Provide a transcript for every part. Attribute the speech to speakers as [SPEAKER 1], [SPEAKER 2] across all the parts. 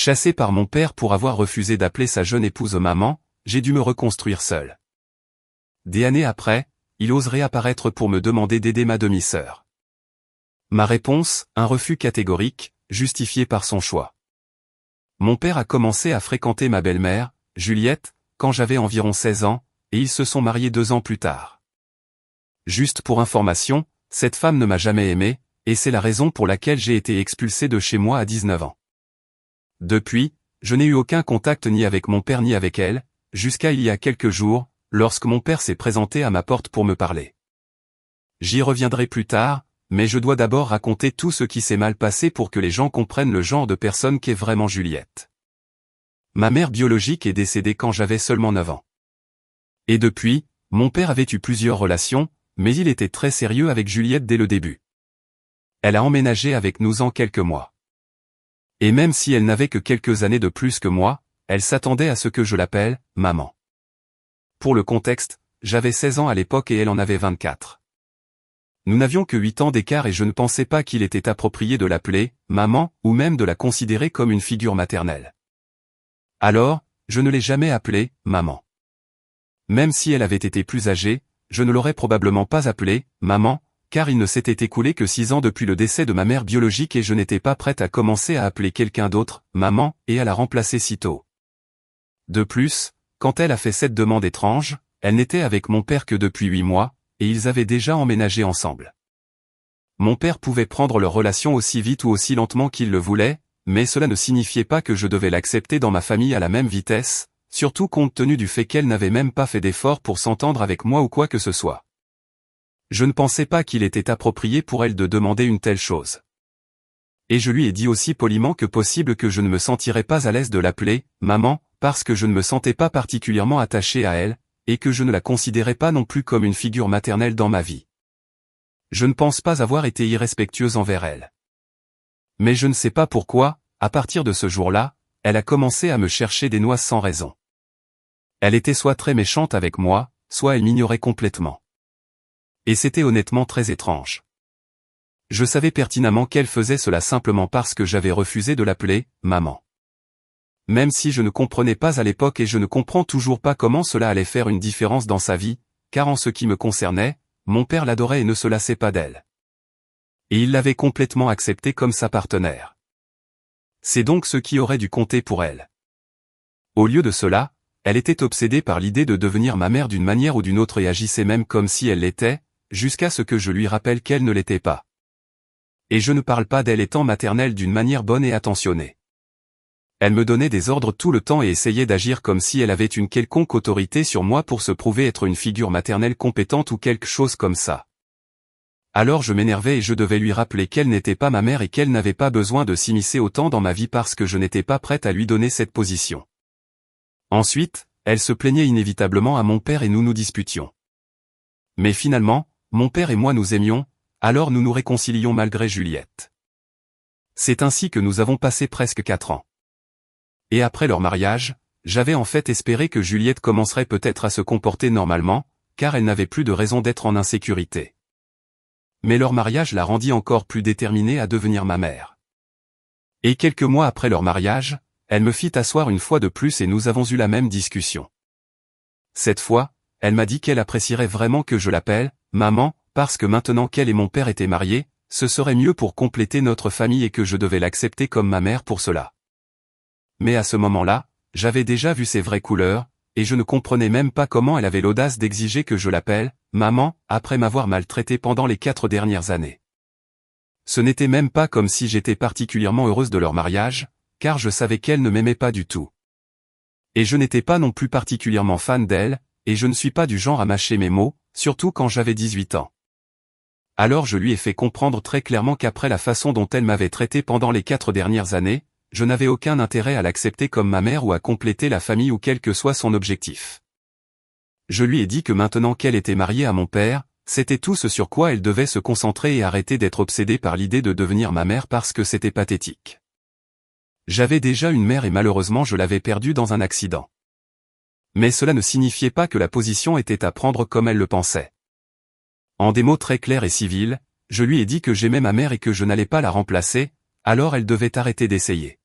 [SPEAKER 1] Chassé par mon père pour avoir refusé d'appeler sa jeune épouse maman, j'ai dû me reconstruire seul. Des années après, il ose réapparaître pour me demander d'aider ma demi-sœur. Ma réponse, un refus catégorique, justifié par son choix. Mon père a commencé à fréquenter ma belle-mère, Juliette, quand j'avais environ 16 ans, et ils se sont mariés 2 ans plus tard. Juste pour information, cette femme ne m'a jamais aimé, et c'est la raison pour laquelle j'ai été expulsé de chez moi à 19 ans. Depuis, je n'ai eu aucun contact ni avec mon père ni avec elle, jusqu'à il y a quelques jours, lorsque mon père s'est présenté à ma porte pour me parler. J'y reviendrai plus tard, mais je dois d'abord raconter tout ce qui s'est mal passé pour que les gens comprennent le genre de personne qu'est vraiment Juliette. Ma mère biologique est décédée quand j'avais seulement 9 ans. Et depuis, mon père avait eu plusieurs relations, mais il était très sérieux avec Juliette dès le début. Elle a emménagé avec nous en quelques mois. Et même si elle n'avait que quelques années de plus que moi, elle s'attendait à ce que je l'appelle « maman ». Pour le contexte, j'avais 16 ans à l'époque et elle en avait 24. Nous n'avions que 8 ans d'écart et je ne pensais pas qu'il était approprié de l'appeler « maman » ou même de la considérer comme une figure maternelle. Alors, je ne l'ai jamais appelée « maman ». Même si elle avait été plus âgée, je ne l'aurais probablement pas appelée « maman », car il ne s'était écoulé que 6 ans depuis le décès de ma mère biologique et je n'étais pas prête à commencer à appeler quelqu'un d'autre « maman » et à la remplacer si tôt. De plus, quand elle a fait cette demande étrange, elle n'était avec mon père que depuis 8 mois, et ils avaient déjà emménagé ensemble. Mon père pouvait prendre leur relation aussi vite ou aussi lentement qu'il le voulait, mais cela ne signifiait pas que je devais l'accepter dans ma famille à la même vitesse, surtout compte tenu du fait qu'elle n'avait même pas fait d'effort pour s'entendre avec moi ou quoi que ce soit. Je ne pensais pas qu'il était approprié pour elle de demander une telle chose. Et je lui ai dit aussi poliment que possible que je ne me sentirais pas à l'aise de l'appeler « maman », parce que je ne me sentais pas particulièrement attaché à elle, et que je ne la considérais pas non plus comme une figure maternelle dans ma vie. Je ne pense pas avoir été irrespectueuse envers elle. Mais je ne sais pas pourquoi, à partir de ce jour-là, elle a commencé à me chercher des noix sans raison. Elle était soit très méchante avec moi, soit elle m'ignorait complètement. Et c'était honnêtement très étrange. Je savais pertinemment qu'elle faisait cela simplement parce que j'avais refusé de l'appeler « maman ». Même si je ne comprenais pas à l'époque et je ne comprends toujours pas comment cela allait faire une différence dans sa vie, car en ce qui me concernait, mon père l'adorait et ne se lassait pas d'elle. Et il l'avait complètement acceptée comme sa partenaire. C'est donc ce qui aurait dû compter pour elle. Au lieu de cela, elle était obsédée par l'idée de devenir ma mère d'une manière ou d'une autre et agissait même comme si elle l'était, jusqu'à ce que je lui rappelle qu'elle ne l'était pas. Et je ne parle pas d'elle étant maternelle d'une manière bonne et attentionnée. Elle me donnait des ordres tout le temps et essayait d'agir comme si elle avait une quelconque autorité sur moi pour se prouver être une figure maternelle compétente ou quelque chose comme ça. Alors je m'énervais et je devais lui rappeler qu'elle n'était pas ma mère et qu'elle n'avait pas besoin de s'immiscer autant dans ma vie parce que je n'étais pas prête à lui donner cette position. Ensuite, elle se plaignait inévitablement à mon père et nous nous disputions. Mais finalement, mon père et moi nous aimions, alors nous nous réconcilions malgré Juliette. C'est ainsi que nous avons passé presque 4 ans. Et après leur mariage, j'avais en fait espéré que Juliette commencerait peut-être à se comporter normalement, car elle n'avait plus de raison d'être en insécurité. Mais leur mariage la rendit encore plus déterminée à devenir ma mère. Et quelques mois après leur mariage, elle me fit asseoir une fois de plus et nous avons eu la même discussion. Cette fois, elle m'a dit qu'elle apprécierait vraiment que je l'appelle « maman », parce que maintenant qu'elle et mon père étaient mariés, ce serait mieux pour compléter notre famille et que je devais l'accepter comme ma mère pour cela. Mais à ce moment-là, j'avais déjà vu ses vraies couleurs, et je ne comprenais même pas comment elle avait l'audace d'exiger que je l'appelle « maman » après m'avoir maltraité pendant les 4 dernières années. Ce n'était même pas comme si j'étais particulièrement heureuse de leur mariage, car je savais qu'elle ne m'aimait pas du tout. Et je n'étais pas non plus particulièrement fan d'elle, et je ne suis pas du genre à mâcher mes mots, surtout quand j'avais 18 ans. Alors je lui ai fait comprendre très clairement qu'après la façon dont elle m'avait traité pendant les 4 dernières années, je n'avais aucun intérêt à l'accepter comme ma mère ou à compléter la famille ou quel que soit son objectif. Je lui ai dit que maintenant qu'elle était mariée à mon père, c'était tout ce sur quoi elle devait se concentrer et arrêter d'être obsédée par l'idée de devenir ma mère parce que c'était pathétique. J'avais déjà une mère et malheureusement je l'avais perdue dans un accident. Mais cela ne signifiait pas que la position était à prendre comme elle le pensait. En des mots très clairs et civils, je lui ai dit que j'aimais ma mère et que je n'allais pas la remplacer, alors elle devait arrêter d'essayer.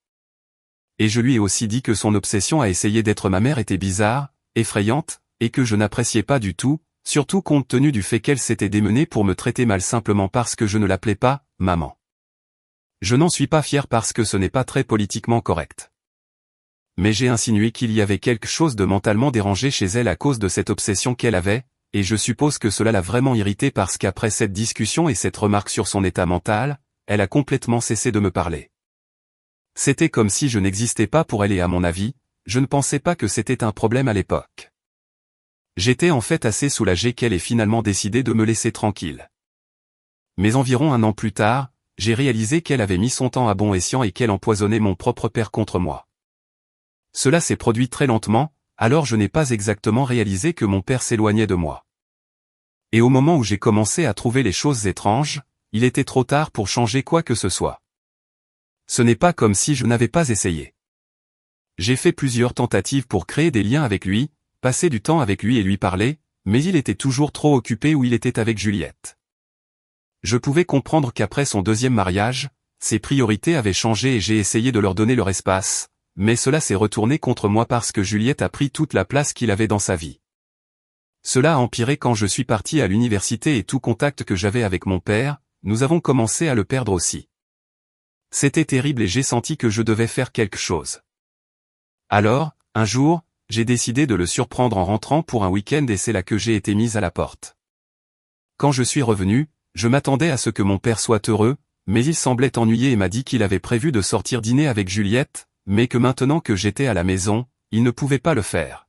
[SPEAKER 1] et je lui ai aussi dit que son obsession à essayer d'être ma mère était bizarre, effrayante, et que je n'appréciais pas du tout, surtout compte tenu du fait qu'elle s'était démenée pour me traiter mal simplement parce que je ne l'appelais pas « maman ». Je n'en suis pas fier parce que ce n'est pas très politiquement correct. Mais j'ai insinué qu'il y avait quelque chose de mentalement dérangé chez elle à cause de cette obsession qu'elle avait, et je suppose que cela l'a vraiment irritée parce qu'après cette discussion et cette remarque sur son état mental, elle a complètement cessé de me parler. C'était comme si je n'existais pas pour elle et à mon avis, je ne pensais pas que c'était un problème à l'époque. J'étais en fait assez soulagé qu'elle ait finalement décidé de me laisser tranquille. Mais environ 1 an plus tard, j'ai réalisé qu'elle avait mis son temps à bon escient et qu'elle empoisonnait mon propre père contre moi. Cela s'est produit très lentement, alors je n'ai pas exactement réalisé que mon père s'éloignait de moi. Et au moment où j'ai commencé à trouver les choses étranges, il était trop tard pour changer quoi que ce soit. Ce n'est pas comme si je n'avais pas essayé. J'ai fait plusieurs tentatives pour créer des liens avec lui, passer du temps avec lui et lui parler, mais il était toujours trop occupé où il était avec Juliette. Je pouvais comprendre qu'après son 2e mariage, ses priorités avaient changé et j'ai essayé de leur donner leur espace, mais cela s'est retourné contre moi parce que Juliette a pris toute la place qu'il avait dans sa vie. Cela a empiré quand je suis parti à l'université et tout contact que j'avais avec mon père, nous avons commencé à le perdre aussi. C'était terrible et j'ai senti que je devais faire quelque chose. Alors, un jour, j'ai décidé de le surprendre en rentrant pour un week-end et c'est là que j'ai été mise à la porte. Quand je suis revenu, je m'attendais à ce que mon père soit heureux, mais il semblait ennuyé et m'a dit qu'il avait prévu de sortir dîner avec Juliette, mais que maintenant que j'étais à la maison, il ne pouvait pas le faire.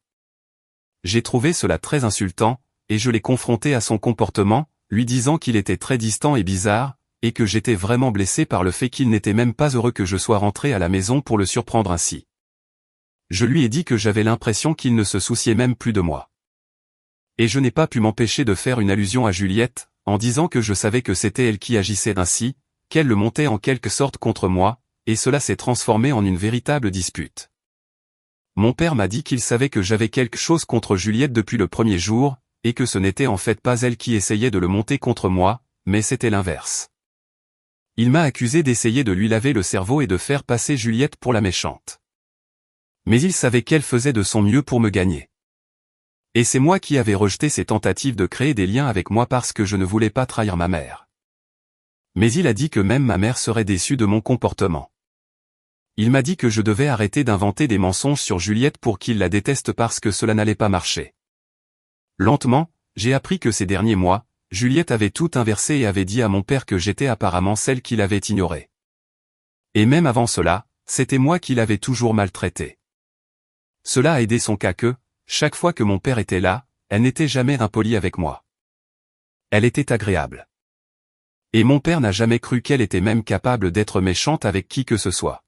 [SPEAKER 1] J'ai trouvé cela très insultant, et je l'ai confronté à son comportement, lui disant qu'il était très distant et bizarre, et que j'étais vraiment blessé par le fait qu'il n'était même pas heureux que je sois rentré à la maison pour le surprendre ainsi. Je lui ai dit que j'avais l'impression qu'il ne se souciait même plus de moi. Et je n'ai pas pu m'empêcher de faire une allusion à Juliette, en disant que je savais que c'était elle qui agissait ainsi, qu'elle le montait en quelque sorte contre moi, et cela s'est transformé en une véritable dispute. Mon père m'a dit qu'il savait que j'avais quelque chose contre Juliette depuis le premier jour, et que ce n'était en fait pas elle qui essayait de le monter contre moi, mais c'était l'inverse. Il m'a accusé d'essayer de lui laver le cerveau et de faire passer Juliette pour la méchante. Mais il savait qu'elle faisait de son mieux pour me gagner. Et c'est moi qui avais rejeté ses tentatives de créer des liens avec moi parce que je ne voulais pas trahir ma mère. Mais il a dit que même ma mère serait déçue de mon comportement. Il m'a dit que je devais arrêter d'inventer des mensonges sur Juliette pour qu'il la déteste parce que cela n'allait pas marcher. Lentement, j'ai appris que ces derniers mois, Juliette avait tout inversé et avait dit à mon père que j'étais apparemment celle qu'il avait ignorée. Et même avant cela, c'était moi qui l'avais toujours maltraitée. Cela a aidé son cas que, chaque fois que mon père était là, elle n'était jamais impolie avec moi. Elle était agréable. Et mon père n'a jamais cru qu'elle était même capable d'être méchante avec qui que ce soit.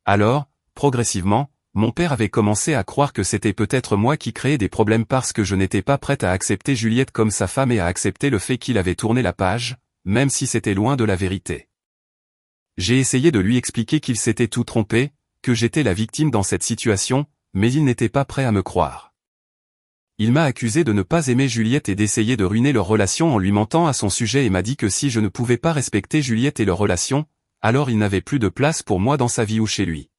[SPEAKER 1] Alors, progressivement, mon père avait commencé à croire que c'était peut-être moi qui créais des problèmes parce que je n'étais pas prête à accepter Juliette comme sa femme et à accepter le fait qu'il avait tourné la page, même si c'était loin de la vérité. J'ai essayé de lui expliquer qu'il s'était tout trompé, que j'étais la victime dans cette situation, mais il n'était pas prêt à me croire. Il m'a accusé de ne pas aimer Juliette et d'essayer de ruiner leur relation en lui mentant à son sujet et m'a dit que si je ne pouvais pas respecter Juliette et leur relation, alors il n'avait plus de place pour moi dans sa vie ou chez lui.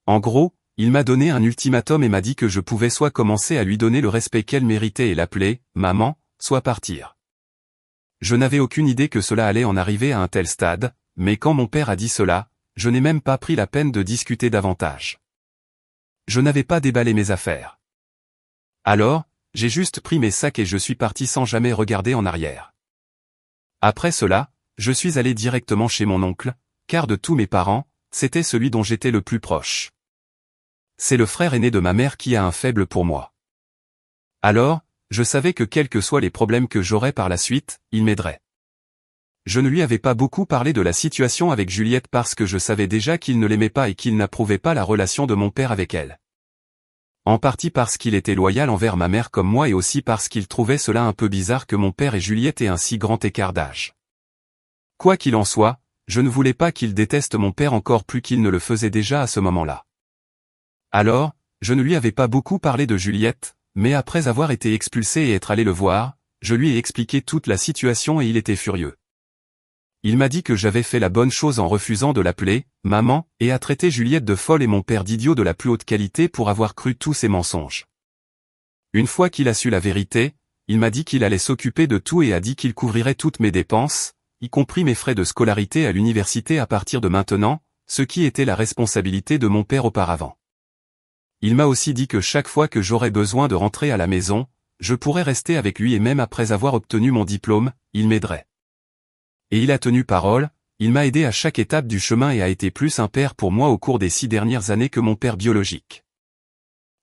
[SPEAKER 1] En gros, il m'a donné un ultimatum et m'a dit que je pouvais soit commencer à lui donner le respect qu'elle méritait et l'appeler « maman », soit partir. Je n'avais aucune idée que cela allait en arriver à un tel stade, mais quand mon père a dit cela, je n'ai même pas pris la peine de discuter davantage. Je n'avais pas déballé mes affaires. Alors, j'ai juste pris mes sacs et je suis parti sans jamais regarder en arrière. Après cela, je suis allé directement chez mon oncle, car de tous mes parents, c'était celui dont j'étais le plus proche. C'est le frère aîné de ma mère qui a un faible pour moi. Alors, je savais que quels que soient les problèmes que j'aurais par la suite, il m'aiderait. Je ne lui avais pas beaucoup parlé de la situation avec Juliette parce que je savais déjà qu'il ne l'aimait pas et qu'il n'approuvait pas la relation de mon père avec elle. En partie parce qu'il était loyal envers ma mère comme moi et aussi parce qu'il trouvait cela un peu bizarre que mon père et Juliette aient un si grand écart d'âge. Quoi qu'il en soit, je ne voulais pas qu'il déteste mon père encore plus qu'il ne le faisait déjà à ce moment-là. Alors, je ne lui avais pas beaucoup parlé de Juliette, mais après avoir été expulsé et être allé le voir, je lui ai expliqué toute la situation et il était furieux. Il m'a dit que j'avais fait la bonne chose en refusant de l'appeler « maman » et à traiter Juliette de folle et mon père d'idiot de la plus haute qualité pour avoir cru tous ces mensonges. Une fois qu'il a su la vérité, il m'a dit qu'il allait s'occuper de tout et a dit qu'il couvrirait toutes mes dépenses, y compris mes frais de scolarité à l'université à partir de maintenant, ce qui était la responsabilité de mon père auparavant. Il m'a aussi dit que chaque fois que j'aurais besoin de rentrer à la maison, je pourrais rester avec lui et même après avoir obtenu mon diplôme, il m'aiderait. Et il a tenu parole, il m'a aidé à chaque étape du chemin et a été plus un père pour moi au cours des 6 dernières années que mon père biologique.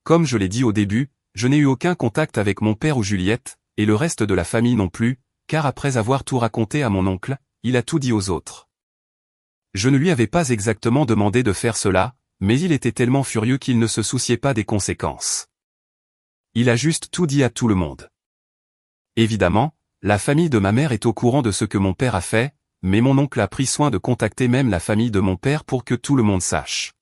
[SPEAKER 1] Comme je l'ai dit au début, je n'ai eu aucun contact avec mon père ou Juliette, et le reste de la famille non plus, car après avoir tout raconté à mon oncle, il a tout dit aux autres. Je ne lui avais pas exactement demandé de faire cela, mais il était tellement furieux qu'il ne se souciait pas des conséquences. Il a juste tout dit à tout le monde. Évidemment, la famille de ma mère est au courant de ce que mon père a fait, mais mon oncle a pris soin de contacter même la famille de mon père pour que tout le monde sache.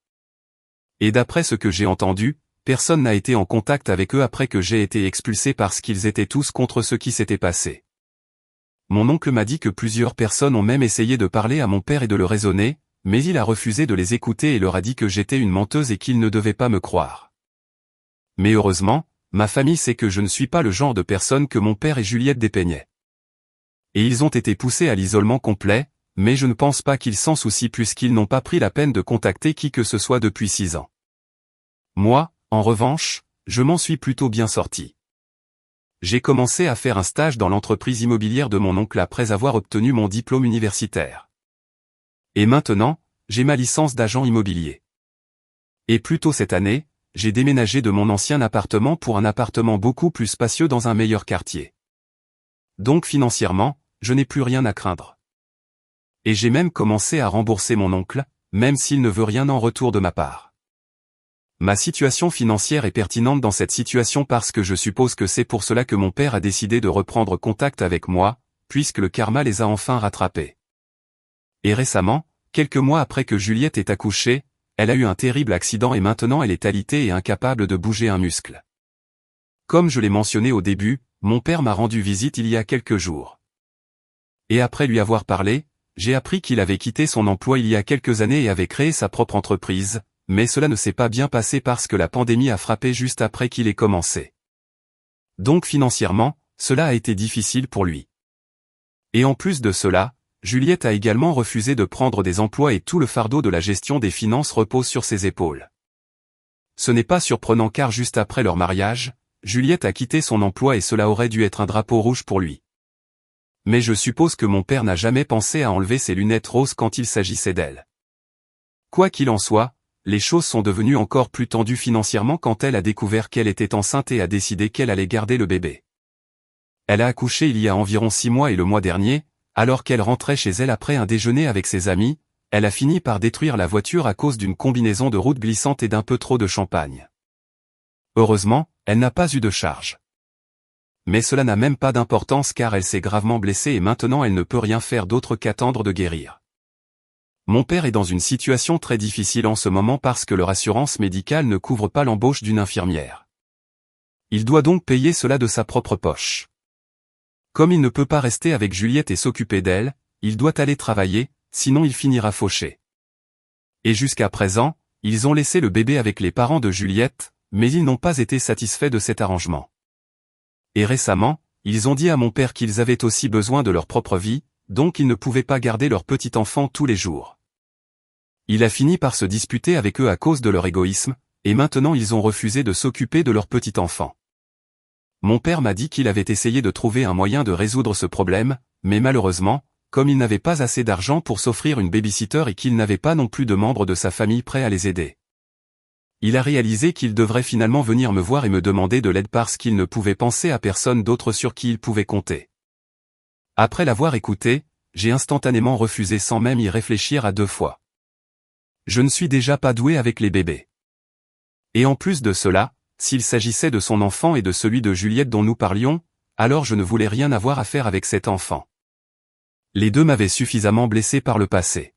[SPEAKER 1] Et d'après ce que j'ai entendu, personne n'a été en contact avec eux après que j'ai été expulsé parce qu'ils étaient tous contre ce qui s'était passé. Mon oncle m'a dit que plusieurs personnes ont même essayé de parler à mon père et de le raisonner, mais il a refusé de les écouter et leur a dit que j'étais une menteuse et qu'ils ne devaient pas me croire. Mais heureusement, ma famille sait que je ne suis pas le genre de personne que mon père et Juliette dépeignaient. Et ils ont été poussés à l'isolement complet, mais je ne pense pas qu'ils s'en soucient puisqu'ils n'ont pas pris la peine de contacter qui que ce soit depuis 6 ans. Moi, en revanche, je m'en suis plutôt bien sorti. J'ai commencé à faire un stage dans l'entreprise immobilière de mon oncle après avoir obtenu mon diplôme universitaire. Et maintenant, j'ai ma licence d'agent immobilier. Et plus tôt cette année, j'ai déménagé de mon ancien appartement pour un appartement beaucoup plus spacieux dans un meilleur quartier. Donc financièrement, je n'ai plus rien à craindre. Et j'ai même commencé à rembourser mon oncle, même s'il ne veut rien en retour de ma part. Ma situation financière est pertinente dans cette situation parce que je suppose que c'est pour cela que mon père a décidé de reprendre contact avec moi, puisque le karma les a enfin rattrapés. Et récemment, quelques mois après que Juliette ait accouché, elle a eu un terrible accident et maintenant elle est alitée et incapable de bouger un muscle. Comme je l'ai mentionné au début, mon père m'a rendu visite il y a quelques jours. Et après lui avoir parlé, j'ai appris qu'il avait quitté son emploi il y a quelques années et avait créé sa propre entreprise, mais cela ne s'est pas bien passé parce que la pandémie a frappé juste après qu'il ait commencé. Donc financièrement, cela a été difficile pour lui. Et en plus de cela, Juliette a également refusé de prendre des emplois et tout le fardeau de la gestion des finances repose sur ses épaules. Ce n'est pas surprenant car juste après leur mariage, Juliette a quitté son emploi et cela aurait dû être un drapeau rouge pour lui. Mais je suppose que mon père n'a jamais pensé à enlever ses lunettes roses quand il s'agissait d'elle. Quoi qu'il en soit, les choses sont devenues encore plus tendues financièrement quand elle a découvert qu'elle était enceinte et a décidé qu'elle allait garder le bébé. Elle a accouché il y a environ 6 mois et le mois dernier, alors qu'elle rentrait chez elle après un déjeuner avec ses amis, elle a fini par détruire la voiture à cause d'une combinaison de route glissante et d'un peu trop de champagne. Heureusement, elle n'a pas eu de charge. Mais cela n'a même pas d'importance car elle s'est gravement blessée et maintenant elle ne peut rien faire d'autre qu'attendre de guérir. Mon père est dans une situation très difficile en ce moment parce que leur assurance médicale ne couvre pas l'embauche d'une infirmière. Il doit donc payer cela de sa propre poche. Comme il ne peut pas rester avec Juliette et s'occuper d'elle, il doit aller travailler, sinon il finira fauché. Et jusqu'à présent, ils ont laissé le bébé avec les parents de Juliette, mais ils n'ont pas été satisfaits de cet arrangement. Et récemment, ils ont dit à mon père qu'ils avaient aussi besoin de leur propre vie, donc ils ne pouvaient pas garder leur petit enfant tous les jours. Il a fini par se disputer avec eux à cause de leur égoïsme, et maintenant ils ont refusé de s'occuper de leur petit enfant. Mon père m'a dit qu'il avait essayé de trouver un moyen de résoudre ce problème, mais malheureusement, comme il n'avait pas assez d'argent pour s'offrir une babysitter et qu'il n'avait pas non plus de membres de sa famille prêts à les aider. Il a réalisé qu'il devrait finalement venir me voir et me demander de l'aide parce qu'il ne pouvait penser à personne d'autre sur qui il pouvait compter. Après l'avoir écouté, j'ai instantanément refusé sans même y réfléchir à 2 fois. Je ne suis déjà pas doué avec les bébés. Et en plus de cela, s'il s'agissait de son enfant et de celui de Juliette dont nous parlions, alors je ne voulais rien avoir à faire avec cet enfant. Les deux m'avaient suffisamment blessé par le passé.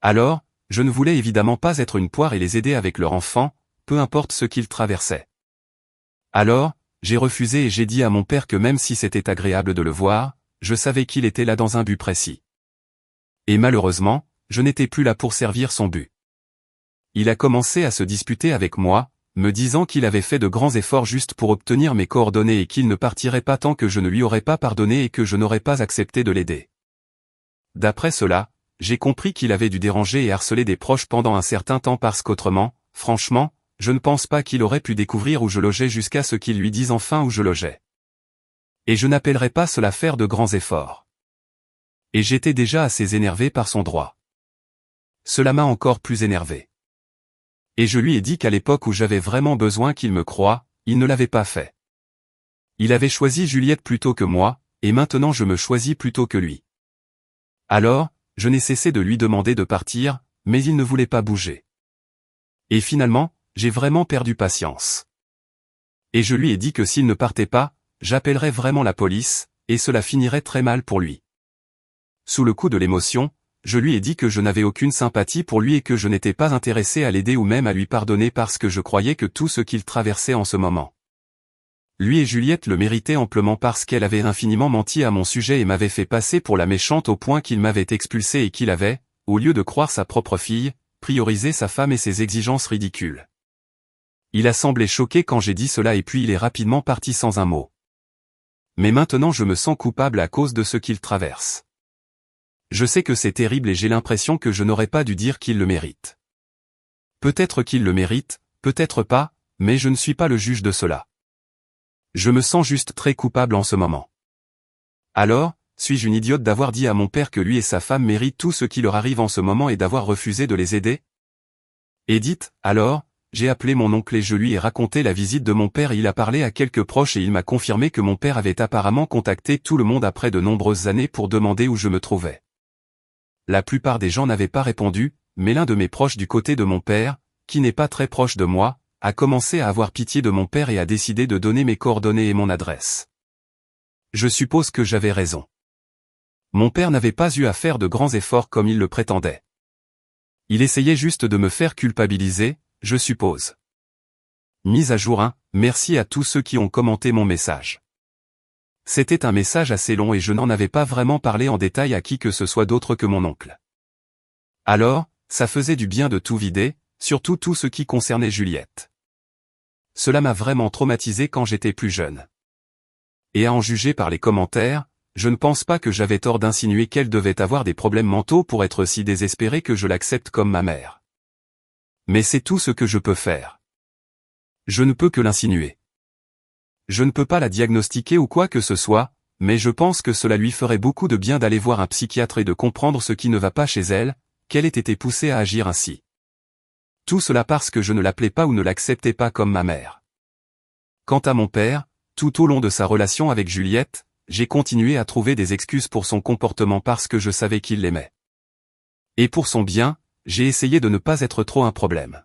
[SPEAKER 1] Alors, je ne voulais évidemment pas être une poire et les aider avec leur enfant, peu importe ce qu'ils traversaient. Alors, j'ai refusé et j'ai dit à mon père que même si c'était agréable de le voir, je savais qu'il était là dans un but précis. Et malheureusement, je n'étais plus là pour servir son but. Il a commencé à se disputer avec moi, me disant qu'il avait fait de grands efforts juste pour obtenir mes coordonnées et qu'il ne partirait pas tant que je ne lui aurais pas pardonné et que je n'aurais pas accepté de l'aider. D'après cela, j'ai compris qu'il avait dû déranger et harceler des proches pendant un certain temps parce qu'autrement, franchement, je ne pense pas qu'il aurait pu découvrir où je logeais jusqu'à ce qu'il lui dise enfin où je logeais. Et je n'appellerais pas cela faire de grands efforts. Et j'étais déjà assez énervé par son droit. Cela m'a encore plus énervé. Et je lui ai dit qu'à l'époque où j'avais vraiment besoin qu'il me croie, il ne l'avait pas fait. Il avait choisi Juliette plutôt que moi, et maintenant je me choisis plutôt que lui. Alors, je n'ai cessé de lui demander de partir, mais il ne voulait pas bouger. Et finalement, j'ai vraiment perdu patience. Et je lui ai dit que s'il ne partait pas, j'appellerais vraiment la police, et cela finirait très mal pour lui. Sous le coup de l'émotion, je lui ai dit que je n'avais aucune sympathie pour lui et que je n'étais pas intéressé à l'aider ou même à lui pardonner parce que je croyais que tout ce qu'il traversait en ce moment. Lui et Juliette le méritaient amplement parce qu'elle avait infiniment menti à mon sujet et m'avait fait passer pour la méchante au point qu'il m'avait expulsé et qu'il avait, au lieu de croire sa propre fille, priorisé sa femme et ses exigences ridicules. Il a semblé choqué quand j'ai dit cela et puis il est rapidement parti sans un mot. Mais maintenant je me sens coupable à cause de ce qu'il traverse. Je sais que c'est terrible et j'ai l'impression que je n'aurais pas dû dire qu'il le mérite. Peut-être qu'il le mérite, peut-être pas, mais je ne suis pas le juge de cela. Je me sens juste très coupable en ce moment. Alors, suis-je une idiote d'avoir dit à mon père que lui et sa femme méritent tout ce qui leur arrive en ce moment et d'avoir refusé de les aider? Edith, alors, j'ai appelé mon oncle et je lui ai raconté la visite de mon père et il a parlé à quelques proches et il m'a confirmé que mon père avait apparemment contacté tout le monde après de nombreuses années pour demander où je me trouvais. La plupart des gens n'avaient pas répondu, mais l'un de mes proches du côté de mon père, qui n'est pas très proche de moi, a commencé à avoir pitié de mon père et a décidé de donner mes coordonnées et mon adresse. Je suppose que j'avais raison. Mon père n'avait pas eu à faire de grands efforts comme il le prétendait. Il essayait juste de me faire culpabiliser, je suppose. Mise à jour 1, merci à tous ceux qui ont commenté mon message. C'était un message assez long et je n'en avais pas vraiment parlé en détail à qui que ce soit d'autre que mon oncle. Alors, ça faisait du bien de tout vider, surtout tout ce qui concernait Juliette. Cela m'a vraiment traumatisé quand j'étais plus jeune. Et à en juger par les commentaires, je ne pense pas que j'avais tort d'insinuer qu'elle devait avoir des problèmes mentaux pour être si désespérée que je l'accepte comme ma mère. Mais c'est tout ce que je peux faire. Je ne peux que l'insinuer. Je ne peux pas la diagnostiquer ou quoi que ce soit, mais je pense que cela lui ferait beaucoup de bien d'aller voir un psychiatre et de comprendre ce qui ne va pas chez elle, qu'elle ait été poussée à agir ainsi. Tout cela parce que je ne l'appelais pas ou ne l'acceptais pas comme ma mère. Quant à mon père, tout au long de sa relation avec Juliette, j'ai continué à trouver des excuses pour son comportement parce que je savais qu'il l'aimait. Et pour son bien, j'ai essayé de ne pas être trop un problème.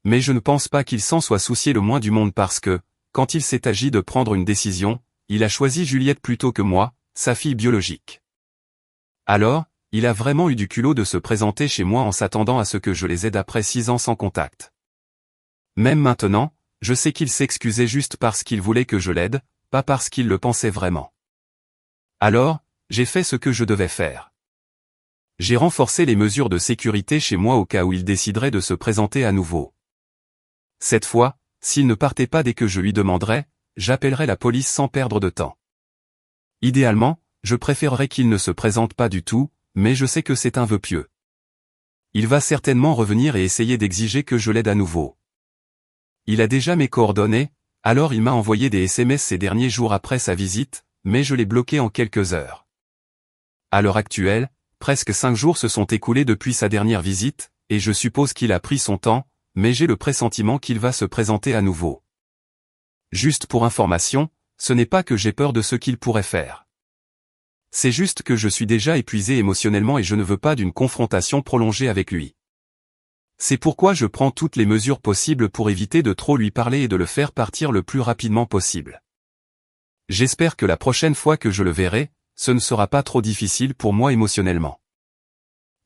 [SPEAKER 1] Mais je ne pense pas qu'il s'en soit soucié le moins du monde parce que, quand il s'est agi de prendre une décision, il a choisi Juliette plutôt que moi, sa fille biologique. Alors, il a vraiment eu du culot de se présenter chez moi en s'attendant à ce que je les aide après 6 ans sans contact. Même maintenant, je sais qu'il s'excusait juste parce qu'il voulait que je l'aide, pas parce qu'il le pensait vraiment. Alors, j'ai fait ce que je devais faire. J'ai renforcé les mesures de sécurité chez moi au cas où il déciderait de se présenter à nouveau. Cette fois, s'il ne partait pas dès que je lui demanderais, j'appellerais la police sans perdre de temps. Idéalement, je préférerais qu'il ne se présente pas du tout, mais je sais que c'est un vœu pieux. Il va certainement revenir et essayer d'exiger que je l'aide à nouveau. Il a déjà mes coordonnées, alors il m'a envoyé des SMS ces derniers jours après sa visite, mais je l'ai bloqué en quelques heures. À l'heure actuelle, presque 5 jours se sont écoulés depuis sa dernière visite, et je suppose qu'il a pris son temps, mais j'ai le pressentiment qu'il va se présenter à nouveau. Juste pour information, ce n'est pas que j'ai peur de ce qu'il pourrait faire. C'est juste que je suis déjà épuisé émotionnellement et je ne veux pas d'une confrontation prolongée avec lui. C'est pourquoi je prends toutes les mesures possibles pour éviter de trop lui parler et de le faire partir le plus rapidement possible. J'espère que la prochaine fois que je le verrai, ce ne sera pas trop difficile pour moi émotionnellement.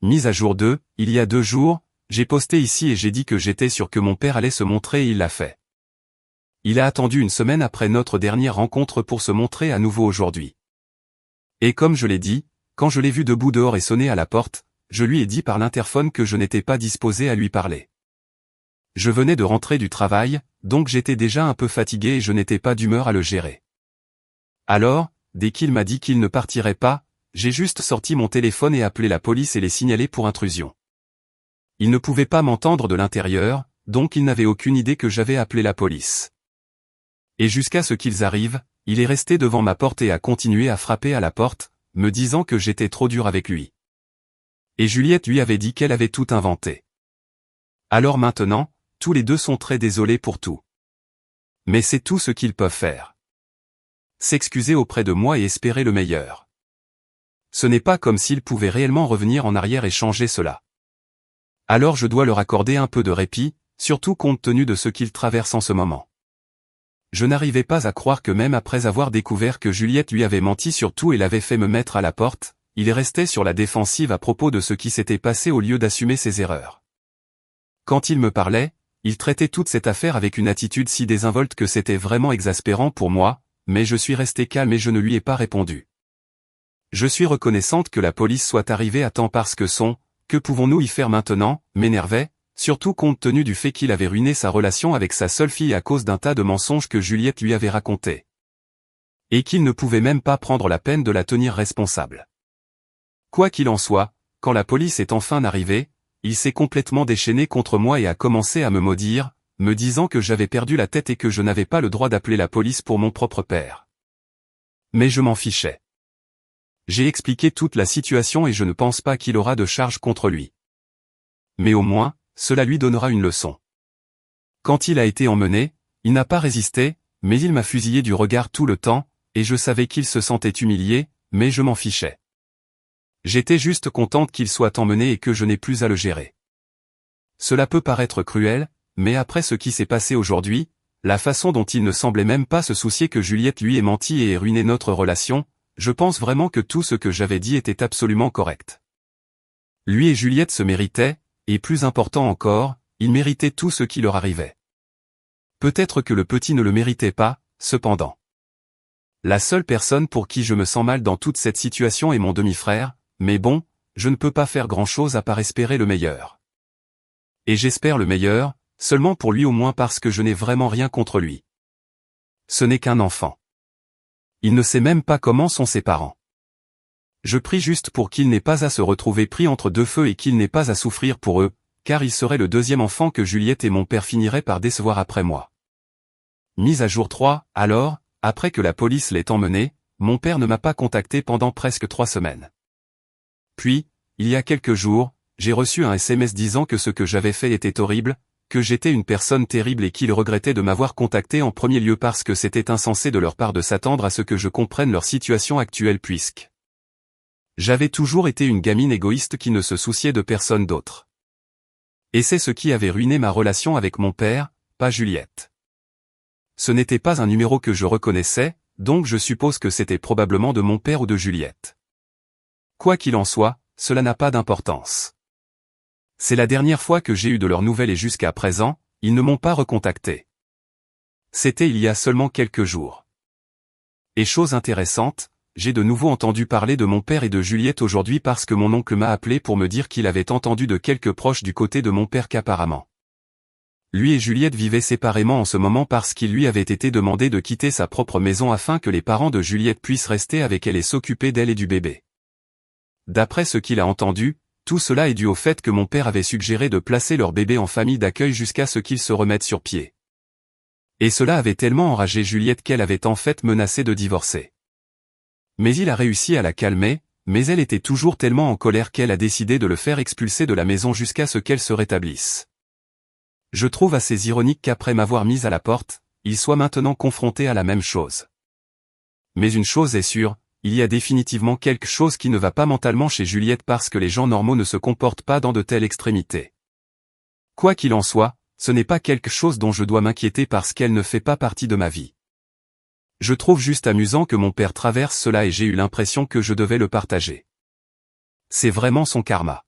[SPEAKER 1] Mise à jour 2, il y a 2 jours, j'ai posté ici et j'ai dit que j'étais sûr que mon père allait se montrer et il l'a fait. Il a attendu une semaine après notre dernière rencontre pour se montrer à nouveau aujourd'hui. Et comme je l'ai dit, Quand je l'ai vu debout dehors et sonner à la porte, je lui ai dit par l'interphone que je n'étais pas disposé à lui parler. Je venais de rentrer du travail, donc j'étais déjà un peu fatigué et je n'étais pas d'humeur à le gérer. Alors, dès qu'il m'a dit qu'il ne partirait pas, j'ai juste sorti mon téléphone et appelé la police et les signalé pour intrusion. Il ne pouvait pas m'entendre de l'intérieur, donc il n'avait aucune idée que j'avais appelé la police. Et jusqu'à ce qu'ils arrivent, il est resté devant ma porte et a continué à frapper à la porte, me disant que j'étais trop dur avec lui. Et Juliette lui avait dit qu'elle avait tout inventé. Alors maintenant, tous les deux sont très désolés pour tout. Mais c'est tout ce qu'ils peuvent faire. S'excuser auprès de moi et espérer le meilleur. Ce n'est pas comme s'ils pouvaient réellement revenir en arrière et changer cela. Alors je dois leur accorder un peu de répit, surtout compte tenu de ce qu'ils traversent en ce moment. Je n'arrivais pas à croire que même après avoir découvert que Juliette lui avait menti sur tout et l'avait fait me mettre à la porte, il restait sur la défensive à propos de ce qui s'était passé au lieu d'assumer ses erreurs. Quand il me parlait, il traitait toute cette affaire avec une attitude si désinvolte que c'était vraiment exaspérant pour moi, mais je suis resté calme et je ne lui ai pas répondu. Je suis reconnaissante que la police soit arrivée à temps parce que que pouvons-nous y faire maintenant, m'énervait, surtout compte tenu du fait qu'il avait ruiné sa relation avec sa seule fille à cause d'un tas de mensonges que Juliette lui avait racontés. Et qu'il ne pouvait même pas prendre la peine de la tenir responsable. Quoi qu'il en soit, quand la police est enfin arrivée, il s'est complètement déchaîné contre moi et a commencé à me maudire, me disant que j'avais perdu la tête et que je n'avais pas le droit d'appeler la police pour mon propre père. Mais je m'en fichais. J'ai expliqué toute la situation et je ne pense pas qu'il aura de charge contre lui. Mais au moins, cela lui donnera une leçon. Quand il a été emmené, il n'a pas résisté, mais il m'a fusillé du regard tout le temps, et je savais qu'il se sentait humilié, mais je m'en fichais. J'étais juste contente qu'il soit emmené et que je n'ai plus à le gérer. Cela peut paraître cruel, mais après ce qui s'est passé aujourd'hui, la façon dont il ne semblait même pas se soucier que Juliette lui ait menti et ait ruiné notre relation, je pense vraiment que tout ce que j'avais dit était absolument correct. Lui et Juliette se méritaient, et plus important encore, ils méritaient tout ce qui leur arrivait. Peut-être que le petit ne le méritait pas, cependant. La seule personne pour qui je me sens mal dans toute cette situation est mon demi-frère, mais bon, je ne peux pas faire grand-chose à part espérer le meilleur. Et j'espère le meilleur, seulement pour lui au moins parce que je n'ai vraiment rien contre lui. Ce n'est qu'un enfant. Il ne sait même pas comment sont ses parents. Je prie juste pour qu'il n'ait pas à se retrouver pris entre deux feux et qu'il n'ait pas à souffrir pour eux, car il serait le deuxième enfant que Juliette et mon père finiraient par décevoir après moi. Mise à jour 3, alors, après que la police l'ait emmené, mon père ne m'a pas contacté pendant presque 3 semaines. Puis, il y a quelques jours, j'ai reçu un SMS disant que ce que j'avais fait était horrible, que j'étais une personne terrible et qu'ils regrettaient de m'avoir contacté en premier lieu parce que c'était insensé de leur part de s'attendre à ce que je comprenne leur situation actuelle puisque j'avais toujours été une gamine égoïste qui ne se souciait de personne d'autre. Et c'est ce qui avait ruiné ma relation avec mon père, pas Juliette. Ce n'était pas un numéro que je reconnaissais, donc je suppose que c'était probablement de mon père ou de Juliette. Quoi qu'il en soit, cela n'a pas d'importance. C'est la dernière fois que j'ai eu de leurs nouvelles et jusqu'à présent, ils ne m'ont pas recontacté. C'était il y a seulement quelques jours. Et chose intéressante, j'ai de nouveau entendu parler de mon père et de Juliette aujourd'hui parce que mon oncle m'a appelé pour me dire qu'il avait entendu de quelques proches du côté de mon père qu'apparemment lui et Juliette vivaient séparément en ce moment parce qu'il lui avait été demandé de quitter sa propre maison afin que les parents de Juliette puissent rester avec elle et s'occuper d'elle et du bébé. D'après ce qu'il a entendu, tout cela est dû au fait que mon père avait suggéré de placer leur bébé en famille d'accueil jusqu'à ce qu'ils se remettent sur pied. Et cela avait tellement enragé Juliette qu'elle avait en fait menacé de divorcer. Mais il a réussi à la calmer, mais elle était toujours tellement en colère qu'elle a décidé de le faire expulser de la maison jusqu'à ce qu'elle se rétablisse. Je trouve assez ironique qu'après m'avoir mise à la porte, il soit maintenant confronté à la même chose. Mais une chose est sûre, il y a définitivement quelque chose qui ne va pas mentalement chez Juliette parce que les gens normaux ne se comportent pas dans de telles extrémités. Quoi qu'il en soit, ce n'est pas quelque chose dont je dois m'inquiéter parce qu'elle ne fait pas partie de ma vie. Je trouve juste amusant que mon père traverse cela et j'ai eu l'impression que je devais le partager. C'est vraiment son karma.